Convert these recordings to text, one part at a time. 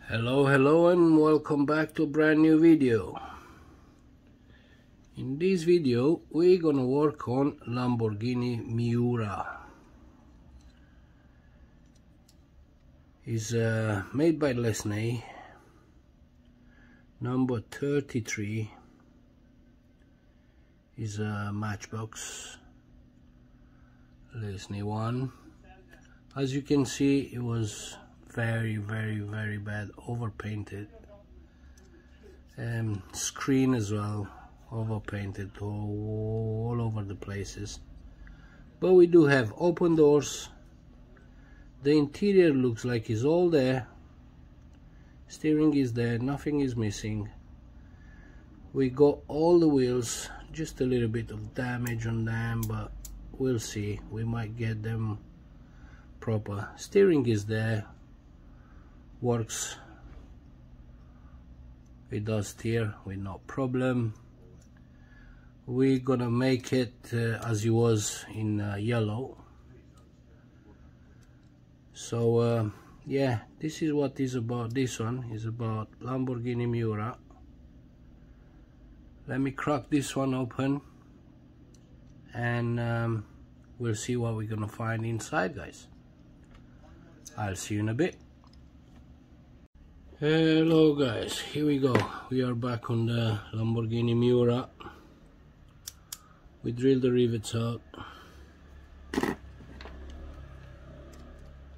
Hello and welcome back to a brand new video. In this video we're gonna work on Lamborghini Miura. It's made by Lesney, number 33. Is a matchbox Lesney one. As you can see, it was very bad, overpainted, screen as well, overpainted all over the places. But we do have open doors. The interior looks like it's all there. Steering is there, nothing is missing. We got all the wheels, just a little bit of damage on them, but we'll see, we might get them proper. Steering is there, works, it does steer with no problem. We're gonna make it as it was in yellow. So yeah, this is what is about. This one is about Lamborghini Miura. Let me crack this one open and we'll see what we're gonna find inside, guys. I'll see you in a bit. Hello guys, here we go. We are back on the Lamborghini Miura. We drilled the rivets out.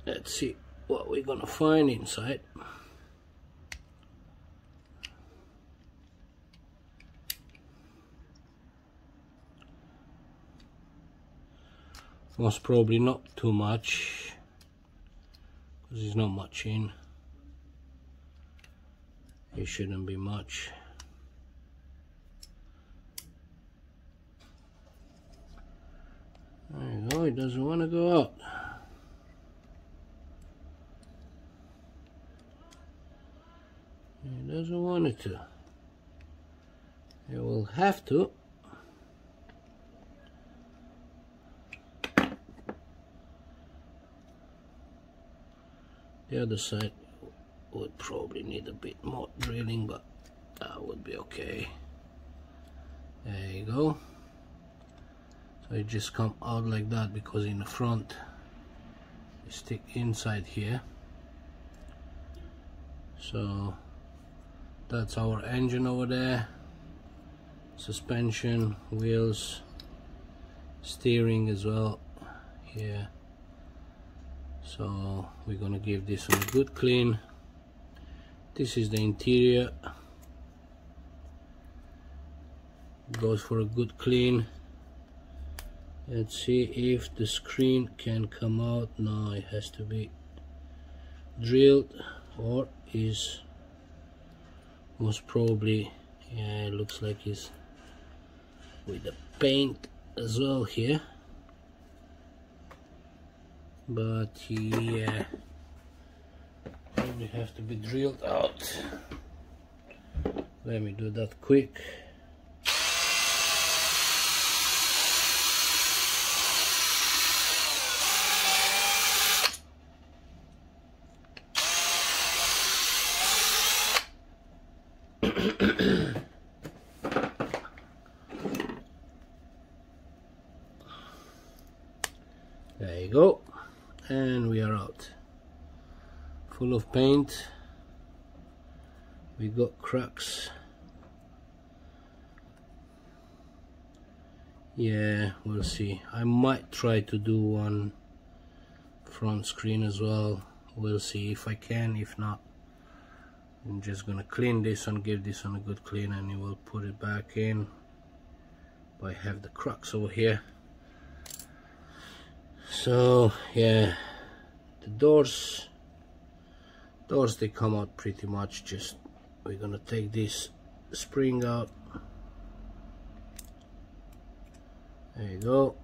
Let's see what we're gonna find inside. Most probably not too much, because there's not much in. It shouldn't be much. There you go, it doesn't want to go out. It doesn't want it to. It will have to. The other side would probably need a bit more drilling, but that would be okay. There you go. So it just come out like that, because in the front you stick inside here. So that's our engine over there, suspension, wheels, steering as well here. So we're gonna give this one a good clean. This is the interior. Goes for a good clean. Let's see if the screen can come out. No, it has to be drilled, or is most probably, yeah, it looks like it's with the paint as well here. But yeah, probably have to be drilled out. Let me do that quick. There you go. And we are out. Full of paint. We got cracks. Yeah, we'll see. I might try to do one front screen as well. We'll see if I can. If not, I'm just gonna clean this and give this one a good clean, and we'll put it back in. But I have the cracks over here. So yeah, the doors they come out pretty much. Just we're gonna take this spring out. There you go.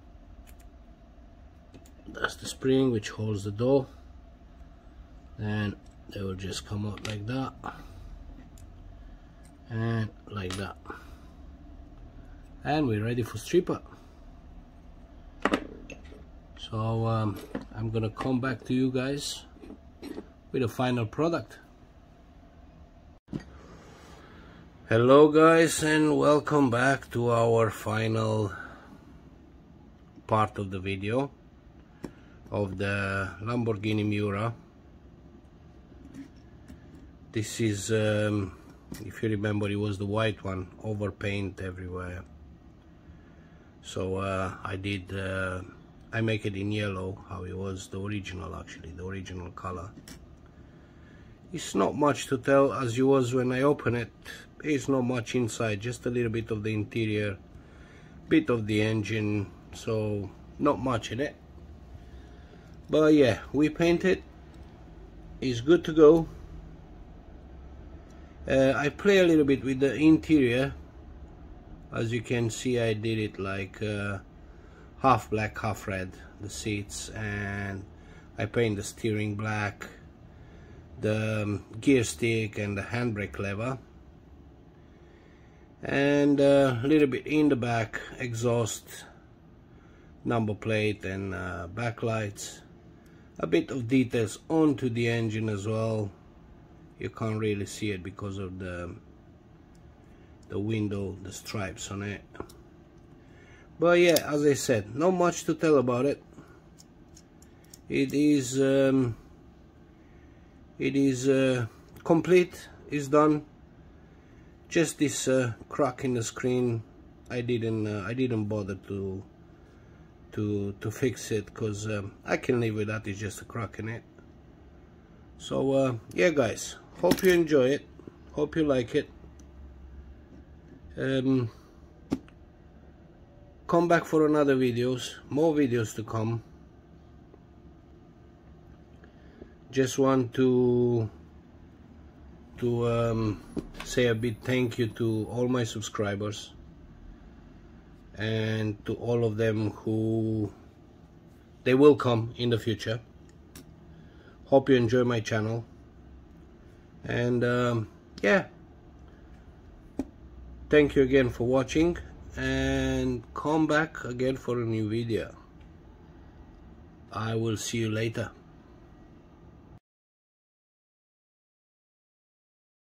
That's the spring which holds the door, and they will just come out like that and like that, and we're ready for stripper. So I'm gonna come back to you guys with a final product. Hello guys, and welcome back to our final part of the video of the Lamborghini Miura. This is, if you remember, it was the white one, overpaint everywhere. So I make it in yellow, how it was the original, actually, the original color. It's not much to tell as it was when I opened it. There's not much inside, just a little bit of the interior, bit of the engine, so not much in it. But yeah, we painted. It's good to go. I play a little bit with the interior. As you can see, I did it like half black, half red, the seats, and I paint the steering black, the gear stick and the handbrake lever, and a little bit in the back, exhaust, number plate and backlights, a bit of details onto the engine as well. You can't really see it because of the window, the stripes on it. But yeah, as I said, not much to tell about it. It is complete, it's done. Just this crack in the screen, I didn't bother to fix it, because I can live with that. It's just a crack in it. So yeah guys, hope you enjoy it, hope you like it. Come back for another videos, more videos to come. Just want to say a big thank you to all my subscribers and to all of them who they will come in the future. Hope you enjoy my channel, and yeah, thank you again for watching, and come back again for a new video. I will see you later.